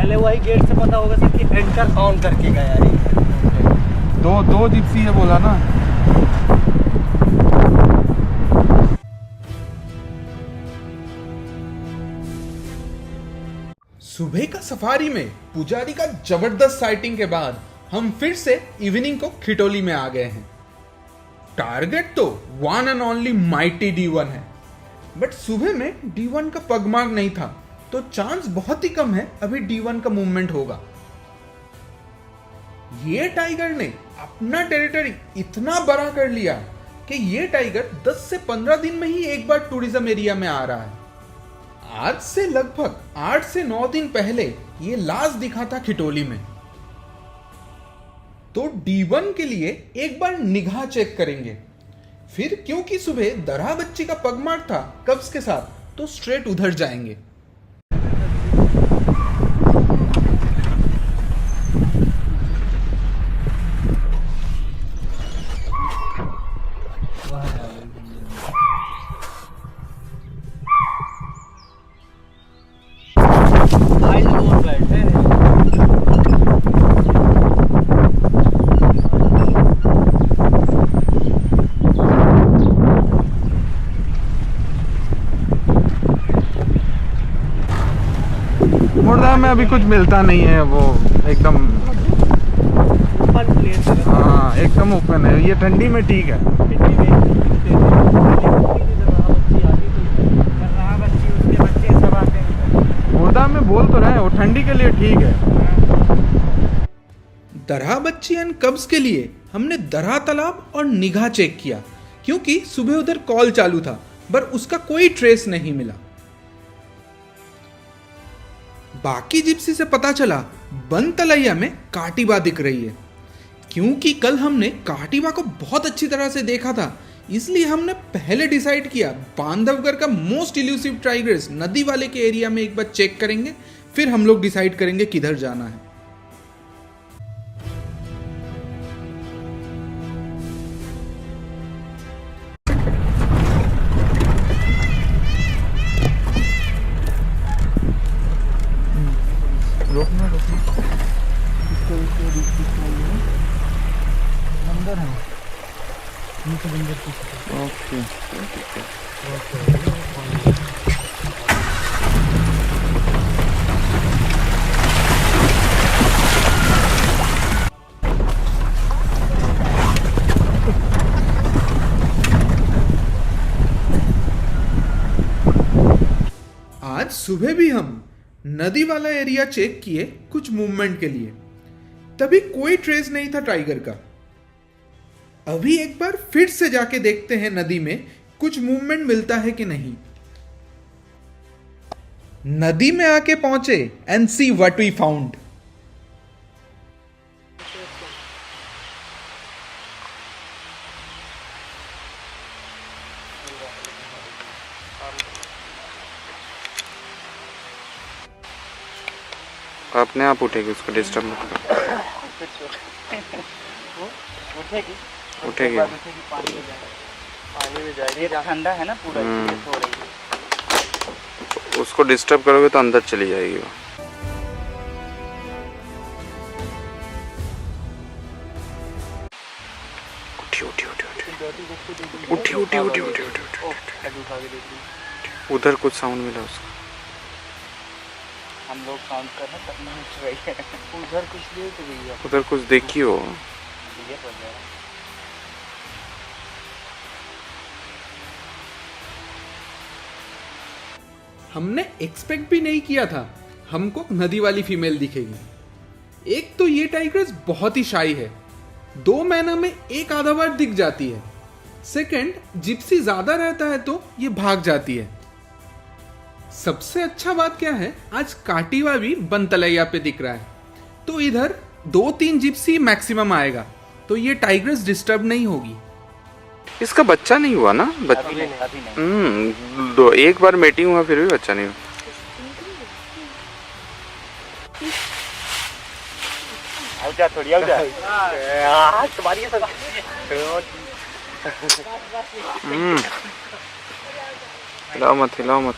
पहले वही गेट से पता होगा सर कि एंटर ऑन करके गया है। दो जिप्सी है बोला ना। सुबह का सफारी में पुजारी का जबरदस्त साइटिंग के बाद हम फिर से इवनिंग को खिटोली में आ गए हैं। टारगेट तो one and only mighty D1 है, बट सुबह में D1 का पगमार्क नहीं था, तो चांस बहुत ही कम है अभी D1 का मूवमेंट होगा। ये टाइगर ने अपना टेरिटरी इतना बड़ा कर लिया कि ये टाइगर 10 से 15 दिन में ही एक बार टूरिज्म एरिया में आ रहा है। आज से लगभग 8 से 9 दिन पहले ये लास्ट दिखा था खिटोली में। तो D1 के लिए एक बार निगाह चेक करेंगे, फिर क्योंकि सुबह दरहा बच्ची का पगमार्क था कब्स के साथ, तो स्ट्रेट उधर जाएंगे। मुर्दा में अभी कुछ मिलता नहीं है, वो एकदम हाँ एकदम ओपन है। ये ठंडी में ठीक है। मुर्दा में बोल तो रहे वो ठंडी के लिए ठीक है। दरहा बच्ची एंड कब्स के लिए हमने दरहा तालाब और निगाह चेक किया, क्योंकि सुबह उधर कॉल चालू था पर उसका कोई ट्रेस नहीं मिला। बाकी जिप्सी से पता चला बन तलैया में काटिबा दिख रही है, क्योंकि कल हमने काटिबा को बहुत अच्छी तरह से देखा था, इसलिए हमने पहले डिसाइड किया बांधवगढ़ का मोस्ट इल्यूसिव टाइगर्स नदी वाले के एरिया में एक बार चेक करेंगे, फिर हम लोग डिसाइड करेंगे किधर जाना है। बंदर है ओके आज सुबह भी हम नदी वाला एरिया चेक किए कुछ मूवमेंट के लिए, तभी कोई ट्रेस नहीं था टाइगर का। अभी एक बार फिर से जाके देखते हैं नदी में कुछ मूवमेंट मिलता है कि नहीं। नदी में आके पहुंचे and see what we found. अपने आप उठेगी, उसको डिस्टर्ब मत करो। उठेगी पानी में जाएगी, ठंडा है ना पूरा, इसलिए सो रही है। उसको डिस्टर्ब करोगे तो अंदर चली जाएगी वो। उठी। उधर कुछ साउंड मिला उसका। हम लोग साउंड कर रहे तब नहीं उठ रही है। उधर कुछ नहीं उठ रही है। उधर कुछ देखी हो। ये बोल रहा है। हमने एक्सपेक्ट भी नहीं किया था हमको नदी वाली फीमेल दिखेगी। एक तो ये टाइगर्स बहुत ही शाई है, 2 महीना में एक आधा बार दिख जाती है। सेकंड, जिप्सी ज्यादा रहता है तो ये भाग जाती है। सबसे अच्छा बात क्या है, आज काटिवा भी बनतलैया पे दिख रहा है, तो इधर 2-3 जिप्सी मैक्सिमम आएगा, तो ये टाइगर्स डिस्टर्ब नहीं होगी। इसका बच्चा नहीं हुआ ना? अभी नहीं। एक बार मेटिंग हुआ फिर भी बच्चा नहीं हुआ। आउजा थोड़ी आउजा। तुम्हारी ये सगा। हिलाओ मत। हिलाओ नहीं।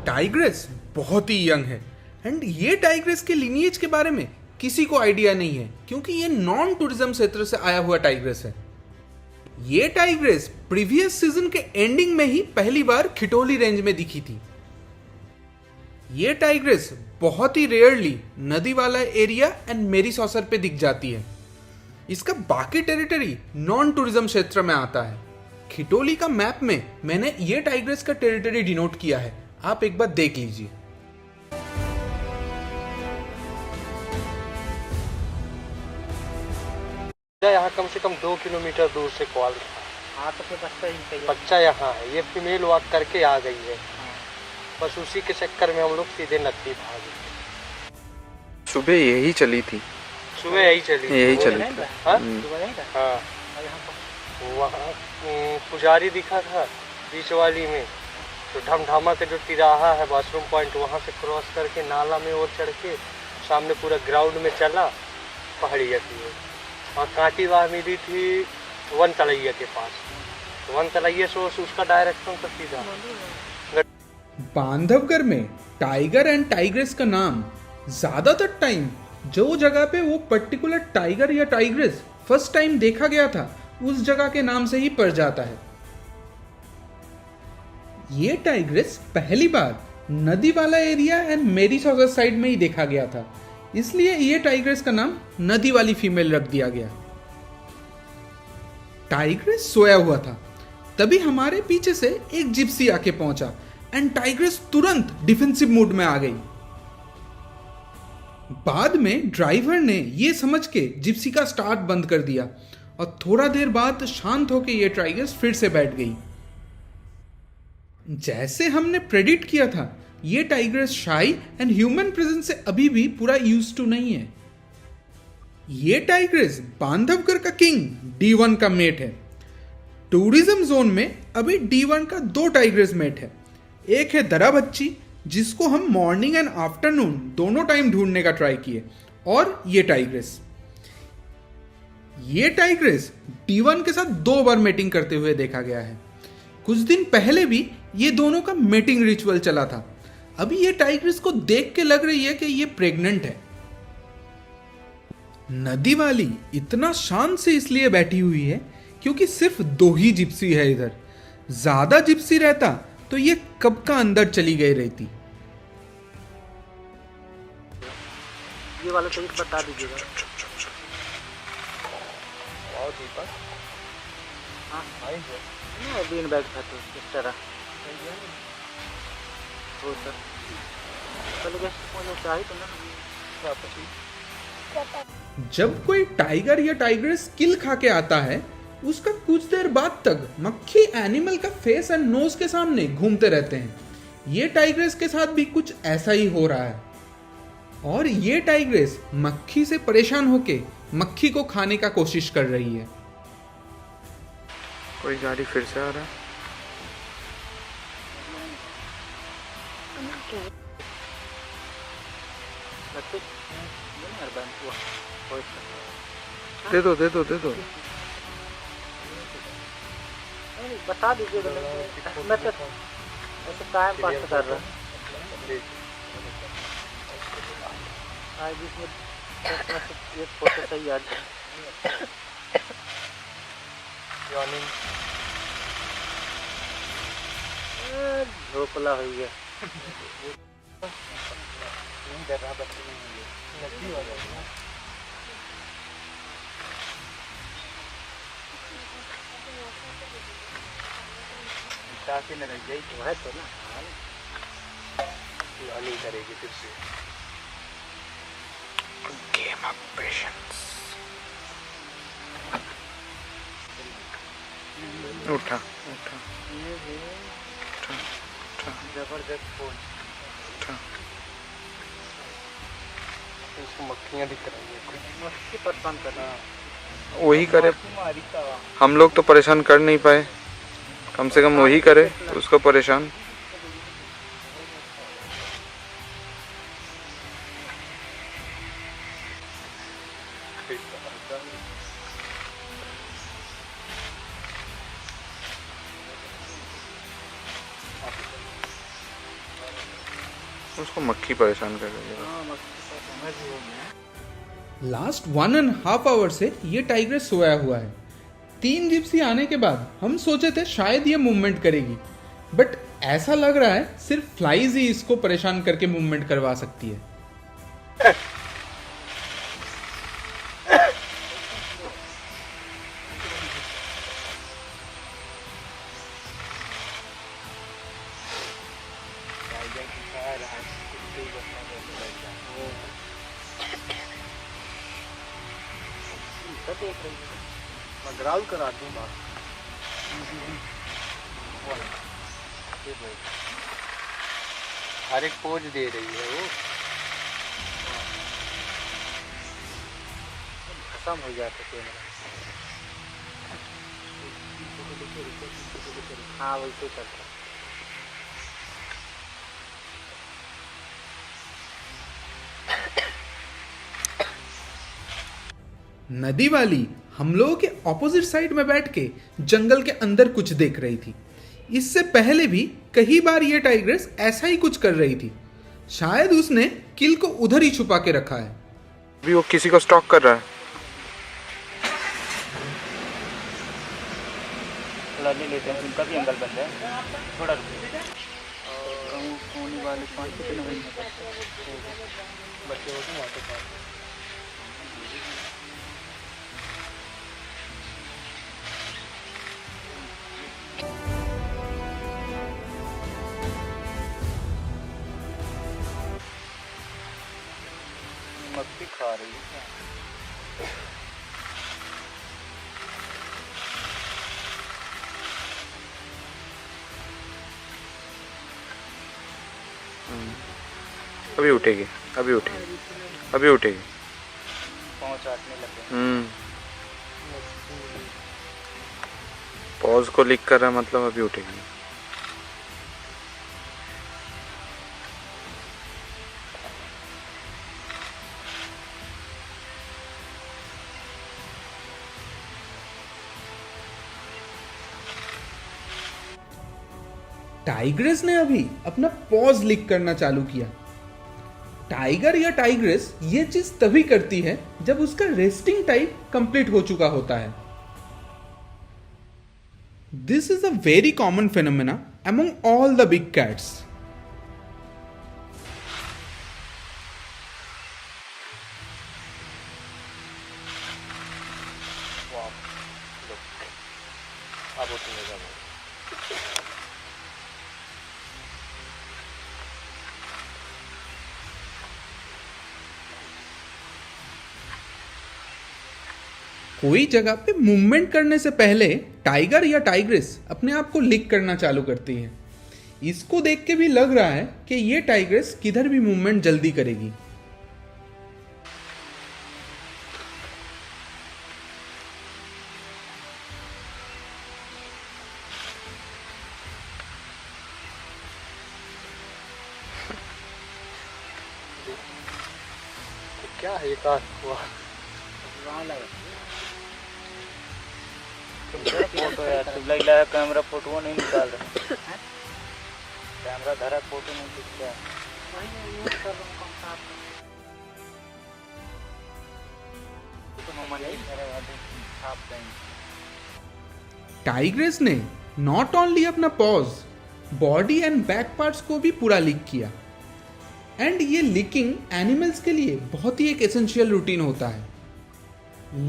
टाइग्रेस बहुत ही यंग है एंड ये टाइग्रेस के लिनिएज के बारे में किसी को आइडिया नहीं है क्योंकि ये नॉन टूरिज्म क्षेत्र से आया हुआ टाइग्रेस है। ये टाइग्रेस प्रीवियस सीजन के एंडिंग में ही पहली बार खिटोली रेंज में दिखी थी। ये टाइग्रेस बहुत ही रेयरली नदी वाला एरिया एंड मेरी सॉसर पे दिख जाती है। इसका बाकी टेरिटरी नॉन टूरिज्म क्षेत्र में आता है। खिटोली का मैप में मैंने ये टाइग्रेस का टेरिटरी डिनोट किया है, आप एक बार देख लीजिए। यहाँ कम से कम 2 किलोमीटर दूर से कॉल था। हाँ तो फिर बच्चा ही बच्चा यहाँ है, ये फीमेल वॉक करके आ गई है। बस उसी के चक्कर में हम लोग सीधे नदी भागे। सुबह यही चली थी, सुबह यही चली थी। हाँ हाँ, वहाँ पुजारी दिखा था बीच वाली में, तो ढमढामा के जो तिराहा है बाथरूम पॉइंट, वहाँ से क्रॉस करके नाला में और चढ़ के सामने पूरा ग्राउंड में चला पहाड़िया की ओर। वहाँ कांटी वाह मिली थी वन तलैया के पास। वन तलैया से उसका डायरेक्शन तो सीधा। बांधवगढ़ में टाइगर एंड टाइग्रेस का नाम ज्यादातर टाइम जो जगह पे वो पर्टिकुलर टाइगर या टाइग्रेस फर्स्ट टाइम देखा गया था उस जगह के नाम से ही पड़ जाता है। ये टाइग्रेस पहली बार नदी वाला एरिया एंड मेरी सॉसर साइड में ही देखा गया था, इसलिए ये टाइग्रेस का नाम नदी वाली फीमेल रख दिया गया। टाइग्रेस सोया हुआ था, तभी हमारे पीछे से एक जिप्सी आके पहुंचा एंड टाइग्रेस तुरंत डिफेंसिव मोड में आ गई। बाद में ड्राइवर ने यह समझ के जिप्सी का स्टार्ट बंद कर दिया और थोड़ा देर बाद शांत होकर यह टाइग्रेस फिर से बैठ गई। जैसे हमने प्रेडिक्ट किया था, ये टाइग्रेस शाई एंड ह्यूमन प्रेजेंस से अभी भी पूरा यूज टू नहीं है। ये टाइग्रेस बांधवगढ़ का किंग D1 का मेट है। टूरिज्म जोन में अभी D1 का 2 टाइग्रेस मेट है। एक है दरा बच्ची, जिसको हम मॉर्निंग एंड आफ्टरनून दोनों टाइम ढूंढने का ट्राई किए, और ये टाइग्रेस। ये टाइग्रेस D1 के साथ 2 बार मेटिंग करते हुए देखा गया है। कुछ दिन पहले भी ये दोनों का मेटिंग रिचुअल चला था। अभी ये टाइग्रेस को देख के लग रही है कि ये प्रेग्नेंट है। नदी वाली इतना शांत से इसलिए बैठी हुई है क्योंकि सिर्फ 2 ही जिप्सी है इधर। ज्यादा जिप्सी रहता तो ये कब का अंदर चली गई रहती। ये वाला तो बता दीजिएगा। हाँ बीन बैग था तो इस तरह हो सर चलो गैस चाहिए तो ना। जब कोई टाइगर या टाइग्रेस किल खा के आता है, उसका कुछ देर बाद तक मक्खी एनिमल का फेस एंड नोज के सामने घूमते रहते हैं। ये टाइग्रेस के साथ भी कुछ ऐसा ही हो रहा है और ये टाइग्रेस मक्खी से परेशान होके मक्खी को खाने का कोशिश कर रही है। कोई गाड़ी फिर से आ रहा है। दे दो बता दीजिए। मैं तो ऐसे टाइम पास कर रहा ये फोटो सही याद ढोकला हो गया। है तो ना करेगी फिर से। Game of patience. उठा जबरदस्त फोन। इसको मक्खियाँ दिख रही है। मक्खी परेशान करना वही करे। हम लोग तो परेशान कर नहीं पाए, कम से कम वही करे उसको परेशान। उसको मक्खी परेशान कर रही है। लास्ट 1.5 आवर से ये टाइग्रेस सोया हुआ है। 3 जिप्सी आने के बाद हम सोचे थे शायद ये मूवमेंट करेगी, बट ऐसा लग रहा है सिर्फ फ्लाइज ही इसको परेशान करके मूवमेंट करवा सकती है। मैं ग्राउल करा दूंगा। हर एक पोज दे रही है वो। खत्म हो जाता कैमरा। हाँ वैसे चलता। नदी वाली हम लोगों के ऑपोजिट साइड में बैठ के जंगल के अंदर कुछ देख रही थी। इससे पहले भी कई बार ये टाइग्रेस ऐसा ही कुछ कर रही थी। शायद उसने किल को उधर ही छुपा के रखा है। अभी वो किसी को स्टॉक कर रहा है। थोड़ा ले लेते हैं, उनका भी एंगल बन जाए। थोड़ा कोने वाले 5 कितने बच्चे होते हैं वहाँ पे पास। मक्खी खा रही है क्या? अभी उठेगी, अभी उठेगी, अभी उठेगी। पाँव चाटने लगे। पॉज को लिख कर रहा है, मतलब अभी उठेगी। टाइग्रेस ने अभी अपना पॉज लिक करना चालू किया। टाइगर या टाइग्रेस ये चीज तभी करती है जब उसका रेस्टिंग टाइम कंप्लीट हो चुका होता है। This is a very common phenomena among all the big cats. अब उठने कोई जगह पे मूवमेंट करने से पहले टाइगर या टाइग्रेस अपने आप को लिक करना चालू करती है। इसको देख के भी लग रहा है कि ये टाइग्रेस किधर भी मूवमेंट जल्दी करेगी। क्या है ये काश हुआ। फोटो यार ट्यूबलाइट लगा कैमरा फोटो नहीं निकाल रहा। कैमरा धरा फोटो नहीं खींच रहा। टाइग्रेस ने नॉट ओनली अपना pause, body and back parts को भी पूरा लिक किया। एंड ये लिकिंग एनिमल्स के लिए बहुत ही एक एसेंशियल रूटीन होता है।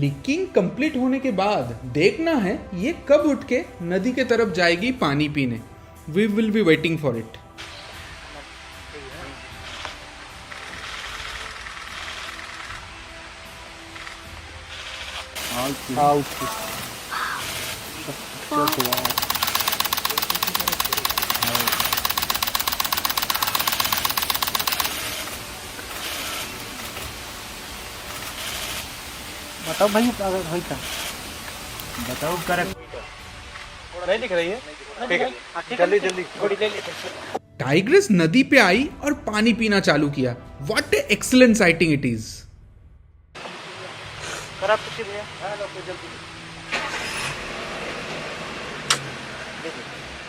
लिकिंग कंप्लीट होने के बाद देखना है ये कब उठ के नदी के तरफ जाएगी पानी पीने। We will be waiting for it. बताओ भाई अगर भाई का बताओ करेक्ट नहीं दिख रही है। ठीक है जल्दी जल्दी थोड़ी ले लेते। टाइग्रेस नदी पे आई और पानी पीना चालू किया। What a excellent sighting it is. खराब कुछ भैया जल्दी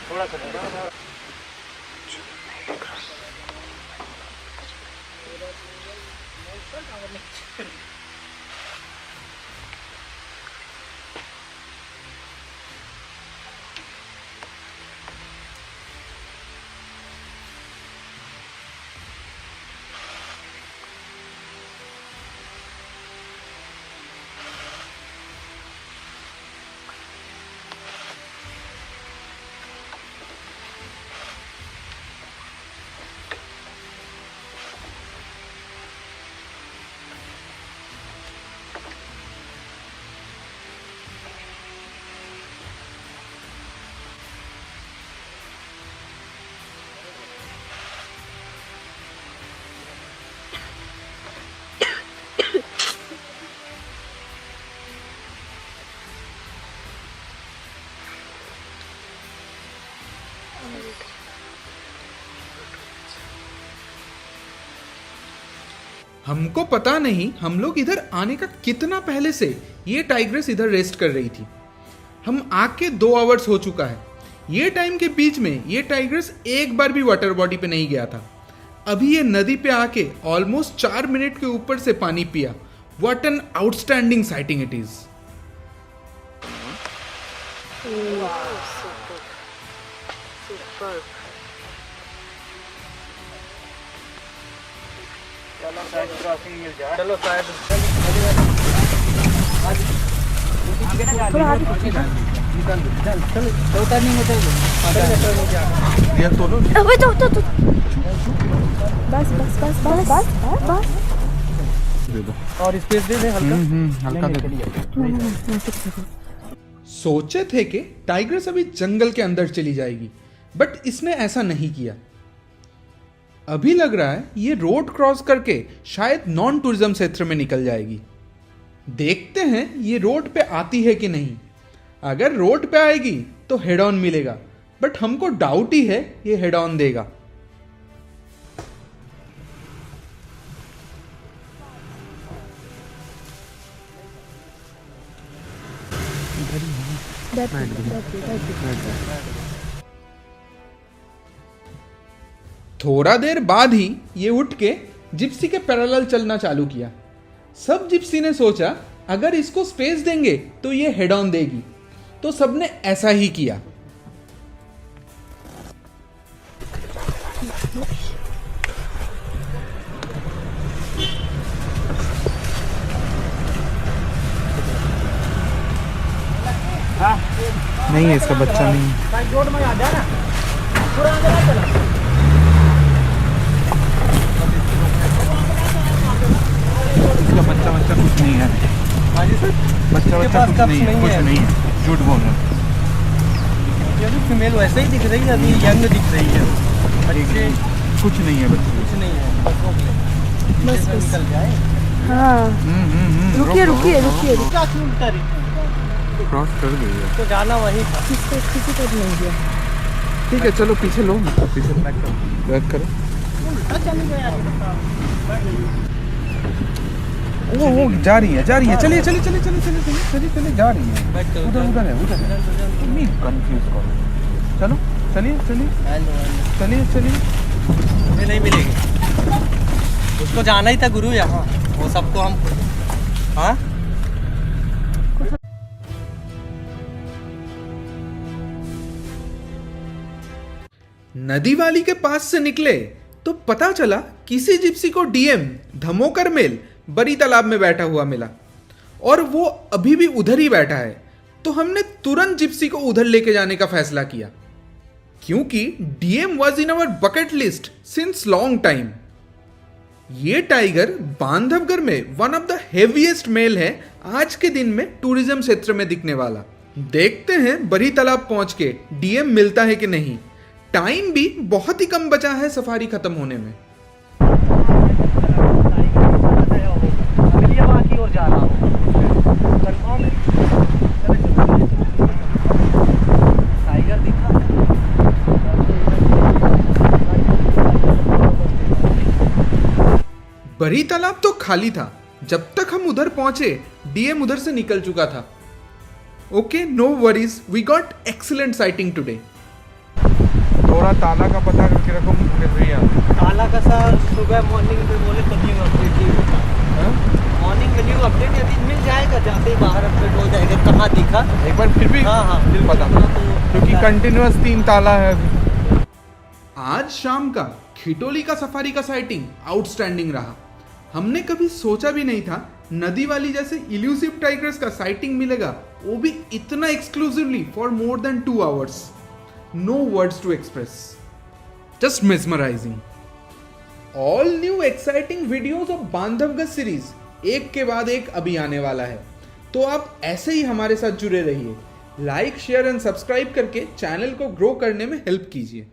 थोड़ा सा हमको पता नहीं हम लोग इधर आने का कितना पहले से ये टाइग्रेस इधर रेस्ट कर रही थी। हम आके 2 आवर्स हो चुका है। ये टाइम के बीच में ये टाइग्रेस एक बार भी वाटर बॉडी पे नहीं गया था। अभी ये नदी पे आके ऑलमोस्ट 4 मिनट के ऊपर से पानी पिया। What an outstanding sighting it is. शायद क्रॉसिंग मिल जाए। चलो शायद अबे तो बस बस बस बस बस बस दे दो। और स्पेस दे दे हल्का। हल्का दे दो। सोचे थे कि टाइग्रेस अभी जंगल के अंदर चली जाएगी, बट इसने ऐसा नहीं किया। अभी लग रहा है ये रोड क्रॉस करके शायद नॉन टूरिज्म क्षेत्र में निकल जाएगी। देखते हैं ये रोड पे आती है कि नहीं। अगर रोड पे आएगी तो हेड ऑन मिलेगा, बट हमको डाउट ही है ये हेड ऑन देगा। थोड़ा देर बाद ही ये उठ के जिप्सी के पैरेलल चलना चालू किया। सब जिप्सी ने सोचा अगर इसको स्पेस देंगे तो ये हेड ऑन देगी, तो सबने ऐसा ही किया। नहीं है, इसका बच्चा नहीं है। इसका बच्चा कुछ नहीं है। बच्चा कुछ नहीं है, कुछ नहीं है, झूठ बोल रहा है। ये भी फीमेल वैसे ही दिख रही है, अभी यंग दिख रही है। बच्चे कुछ नहीं है, बच्चे कुछ नहीं है। बस निकल जाए। हाँ रुकिए रुकिए रुकिए क्रॉस कर गई है तो जाना वही था। किसी को नहीं दिया। ठीक है, चलो पीछे लो, पीछे बैक करो। वो जा रही है, चलिए चलिए चलिए चलिए चलिए चलिए चलिए चलिए जा रही है। उधर है कंफ्यूज करो। चलो चलिए चलिए चलिए चलिए। ये नहीं मिलेगी, उसको जाना ही था गुरु यहाँ। वो सबको हम हाँ नदी वाली के पास से निकले तो पता चला किसी जिप्सी को डीएम धमोकर मेल बड़ी तालाब में बैठा हुआ मिला, और वो अभी भी उधर ही बैठा है। तो हमने तुरंत जिप्सी को उधर लेके जाने का फैसला किया, क्योंकि DM was in our bucket list since long time. ये टाइगर बांधवगढ़ में one of the heaviest male है आज के दिन में टूरिज्म क्षेत्र में दिखने वाला। देखते हैं बड़ी तालाब पहुंच के डीएम मिलता है कि नहीं। टाइम भी बहुत ही कम बचा है सफारी खत्म होने में। और जा रहा हूँ कंफर्म है। टाइगर दिखा बड़ी तालाब तो खाली था। जब तक हम उधर पहुंचे डीएम उधर से निकल चुका था। Okay, no worries, we got excellent sighting today. थोड़ा ताला का पता करके रखो भैया। ताला का सर सुबह मॉर्निंग में बोले तभी अपडेट होता है। मॉर्निंग में न्यू अपडेट यदि मिल जाएगा, जाते ही बाहर अपडेट हो जाएगा कहाँ दिखा। एक बार फिर भी हाँ फिर बता, क्योंकि कंटिन्यूअस 3 ताला है अभी। आज शाम का खिटोली का सफारी का साइटिंग आउटस्टैंडिंग रहा। हमने कभी सोचा भी नहीं था नदी वाली जैसे इल्यूसिव टाइगर्स का साइटिंग मिलेगा, वो भी इतना exclusively for more than 2 hours. No words to express, just mesmerising. All new exciting videos of Bandhavgarh series एक के बाद एक अभी आने वाला है, तो आप ऐसे ही हमारे साथ जुड़े रहिए। लाइक, शेयर एंड सब्सक्राइब करके चैनल को ग्रो करने में हेल्प कीजिए।